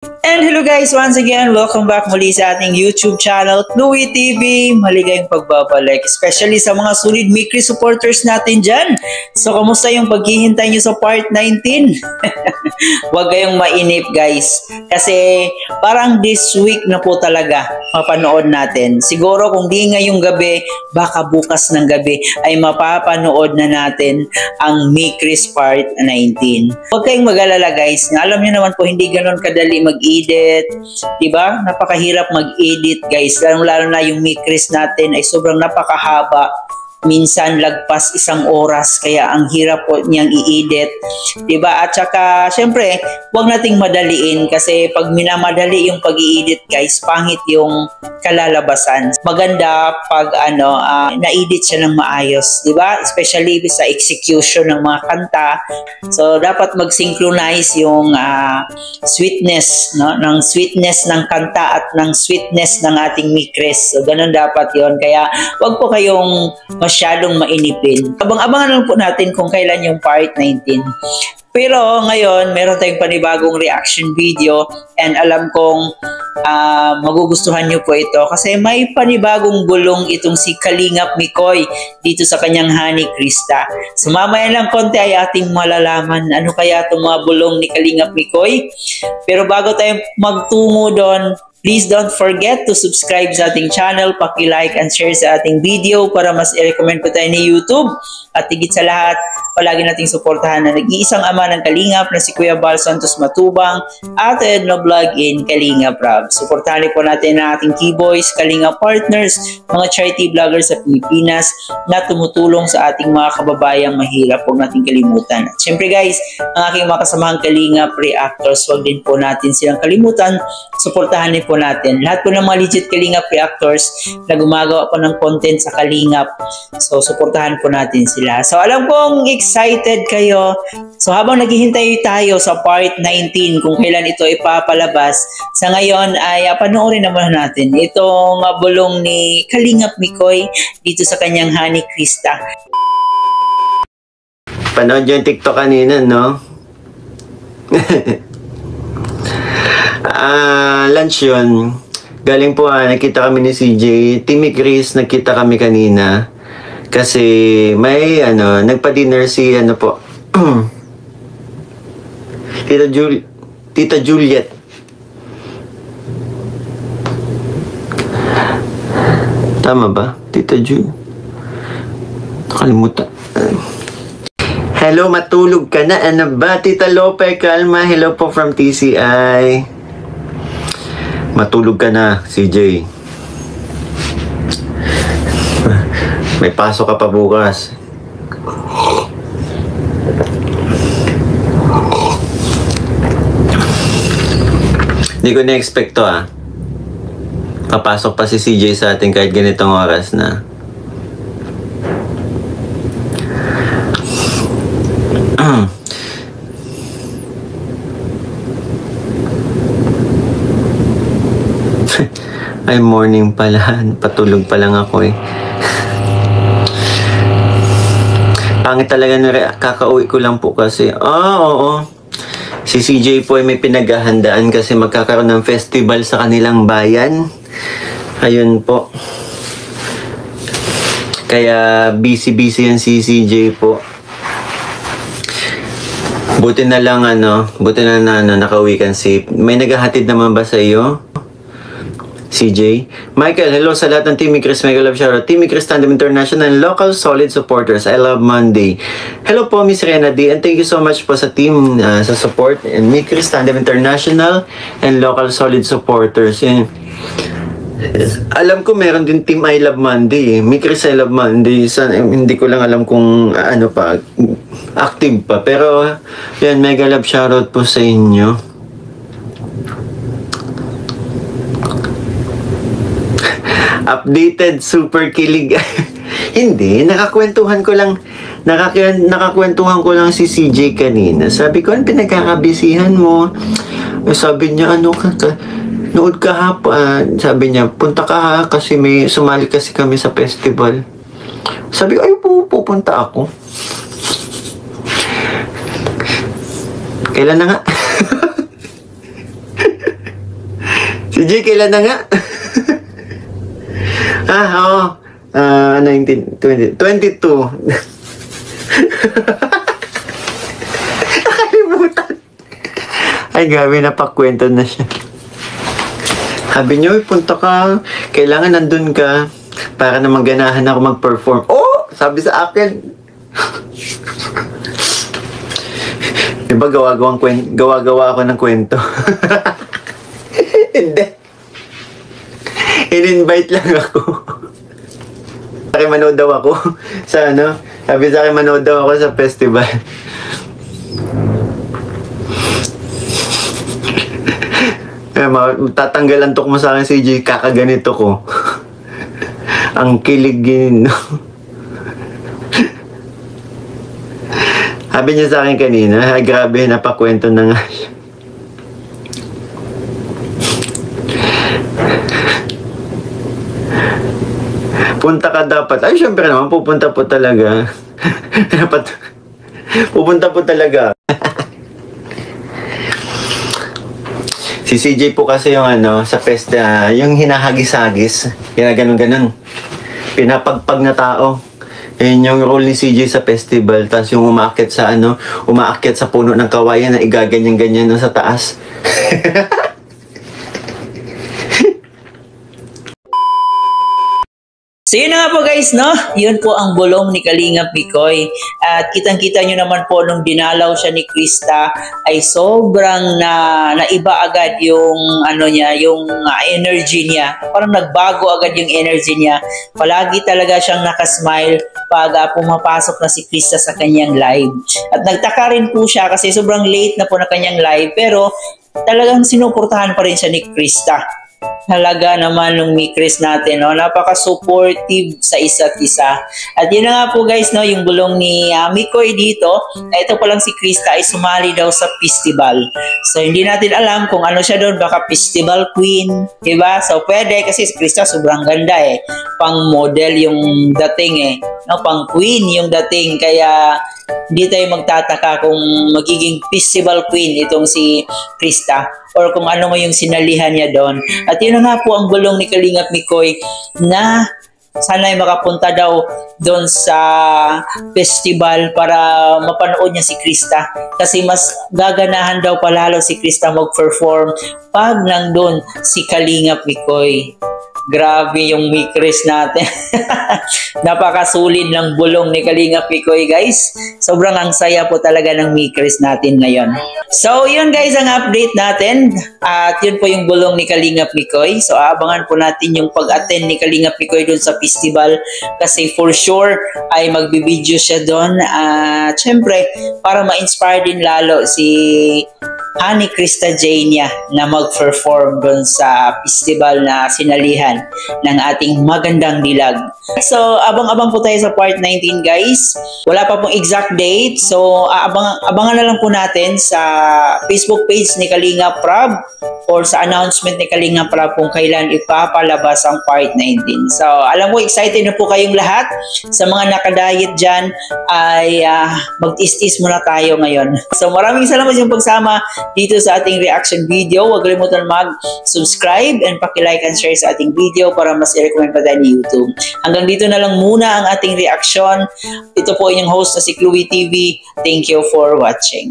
And hello guys, once again, welcome back muli sa ating YouTube channel, Louie TV. Maligayang pagbabalik, especially sa mga solid Mikri supporters natin dyan. So, kamusta yung paghihintay nyo sa part 19? Huwag kayong mainip guys, kasi parang this week na po talaga mapanood natin. Siguro kung di ngayong gabi, baka bukas ng gabi ay mapapanood na natin ang Mikri's part 19. Huwag kayong mag-alala guys, alam nyo naman po hindi ganon kadali mag-edit, diba? Napakahirap mag-edit guys, lalo na yung Mikri's natin ay sobrang napakahaba. Minsan lagpas 1 oras, kaya ang hirap po niyang i-edit, diba? At saka syempre huwag nating madaliin, kasi pag minamadali yung pag-i-edit guys, pangit yung kalalabasan. Maganda pag na-edit siya ng maayos, diba? Especially sa execution ng mga kanta. So dapat mag-synchronize yung sweetness, no? Ng sweetness ng kanta at ng sweetness ng ating Mikri's. So ganun dapat yon. Kaya wag po kayong masyadong mainipin. Abang-abangan lang po natin kung kailan yung part 19. Pero ngayon, meron tayong panibagong reaction video, and alam kong magugustuhan nyo po ito kasi may panibagong bulong itong si Kalingap Mikoy dito sa kanyang Honey Krista. So mamaya lang konti ay ating malalaman ano kaya itong mga bulong ni Kalingap Mikoy. Pero bago tayo magtungo doon, please don't forget to subscribe sa ating channel, paki-like and share sa ating video para mas i-recommend po tayo ni YouTube. At higit sa lahat, palagi nating suportahan na nag-iisang ama ng Kalingap na si Kuya Bal Santos Matubang at Edno Vlog in Kalingap Rab. Suportahan po natin ang ating K-Boys, Kalingap Partners, mga charity vloggers sa Pilipinas na tumutulong sa ating mga kababayang mahirap. Huwag nating kalimutan. At syempre guys, ang aking mga kasamahang Kalingap reactors, huwag din po natin silang kalimutan. Suportahan din po natin. Lahat po ng mga legit Kalingap reactors na gumagawa po ng content sa Kalingap. So, suportahan po natin sila. So, alam kong excited kayo. So, habang naghihintay tayo sa part 19 kung kailan ito ipapalabas, sa ngayon ay panoorin naman natin itong bulong ni Kalingap Mikoy dito sa kanyang Honey Krista. Panood yung TikTok kanina, no? Lunch yun. Galing po nakita kami ni CJ. Timmy Chris, nakita kami kanina. Kasi may nagpa-dinner si Tita Juliet. Tama ba? Tita Juliet. Nakalimutan. Hello, matulog ka na. Ano ba? Tita Lope, kalma. Hello po from TCI. Matulog ka na, CJ. May pasok ka pa bukas. Hindi ko na-expect to Papasok pa si CJ sa atin kahit ganitong oras na. Ay, morning pala. Patulog pa lang ako Pangit talaga na kakauwi ko lang po kasi. Oo. Si CJ po ay may pinaghahandaan kasi magkakaroon ng festival sa kanilang bayan. Ayun po. Kaya busy yan si CJ po. Buti na lang nakauwi kan safe. May naghahatid naman ba sa iyo? CJ. Michael, hello sa lahat ng Team Mikri's Mega Love Shoutout. Team Mikri's Tandem International and local solid supporters. I love Monday. Hello po, Miss Rena D. And thank you so much po sa team sa support. And Mikri's Tandem International and local solid supporters. And alam ko meron din Team I Love Monday. Mikri's I Love Monday. Hindi ko lang alam kung active pa. Pero yan, Mega Love Shoutout po sa inyo. Updated, super kilig. Hindi, nakakwentuhan ko lang si CJ kanina. Sabi ko, ano pinagkakabisihan mo? Sabi niya, nood ka ha, sabi niya, punta ka ha, kasi may sumali kasi kami sa festival. Sabi ko, ay, pupunta ako. Kailan na nga? Si Jay, kailan na nga? Oo. 19, 20, 22. Nakalimutan. Ay, gabi, napakwento na siya. Sabi niyo, punta ka. Kailangan nandun ka para na maganahan ako mag-perform. Oh! Sabi sa akin. Diba gawa-gawa ako ng kwento? Hindi. In-invite lang ako. Sabi manood daw ako sa ano. Sabi sa akin manood daw ako sa festival. Tatanggalan to mo sa akin, CJ. Kakaganito ko. Ang kiligin. Sabi niya sa akin kanina, ay grabe, napakwento na nga siya. Punta ka dapat. Ay, syempre naman, pupunta po talaga. Dapat, pupunta po talaga. Si CJ po kasi yung ano, sa festa, yung hinahagis-hagis, ganun-ganun. Pinapagpag na tao. Yun yung role ni CJ sa festival. Tapos yung umaakyat sa ano, umaakyat sa puno ng kawayan na igaganyan-ganyan na sa taas. So yun na nga po guys, no? Yun po ang bulong ni Kalingap Mikoy. At kitang-kita nyo naman po nung dinalaw siya ni Krista ay sobrang naiba agad yung ano niya, yung energy niya. Parang nagbago agad yung energy niya. Palagi talaga siyang nakasmile pag pumapasok na si Krista sa kanyang live. At nagtaka rin po siya kasi sobrang late na po na kanyang live pero talagang sinuportahan pa rin siya ni Krista. Halaga naman ng Mikris natin, no? Napaka-supportive sa isa't isa. At yun na nga po guys, no? Yung bulong ni Mikoy dito, ito pa lang si Krista ay sumali daw sa festival. So hindi natin alam kung ano siya doon, baka festival queen, diba? So pwede kasi si Krista sobrang ganda eh. Pang model yung dating eh. No? Pang queen yung dating, kaya hindi tayo magtataka kung magiging festival queen itong si Krista or kung ano mo yung sinalihan niya doon. At yun na nga po ang bulong ni Kalingap Mikoy na sana ay makapunta daw doon sa festival para mapanood niya si Krista. Kasi mas gaganahan daw palalo si Krista mag-perform pag nandun si Kalingap Mikoy. Grabe yung Mikris natin. Napakasulit ng bulong ni Kalingap Mikoy guys. Sobrang ang saya po talaga ng Mikris natin ngayon. So yun guys ang update natin. At yun po yung bulong ni Kalingap Mikoy. So abangan po natin yung pag-attend ni Kalingap Mikoy dun sa festival. Kasi for sure ay magbibideo siya dun. At syempre para ma-inspire din lalo si Honey Krista Jania na mag-perform doon sa festival na sinalihan ng ating magandang dilag. So, abang-abang po tayo sa part 19 guys. Wala pa pong exact date. So, abangan na lang po natin sa Facebook page ni Kalingap Prab or sa announcement ni Kalingap Prab kung kailan ipapalabas ang part 19. So, alam ko excited na po kayong lahat. Sa mga nakadayet dyan ay mag-tis-tis muna tayo ngayon. So, maraming salamat yung pagsama dito sa ating reaction video. Huwag kalimutan mag-subscribe and paki-like and share sa ating video para mas i-recommend pa tayo ni YouTube. Hanggang dito na lang muna ang ating reaction. Ito po inyong host na si Chloe TV. Thank you for watching.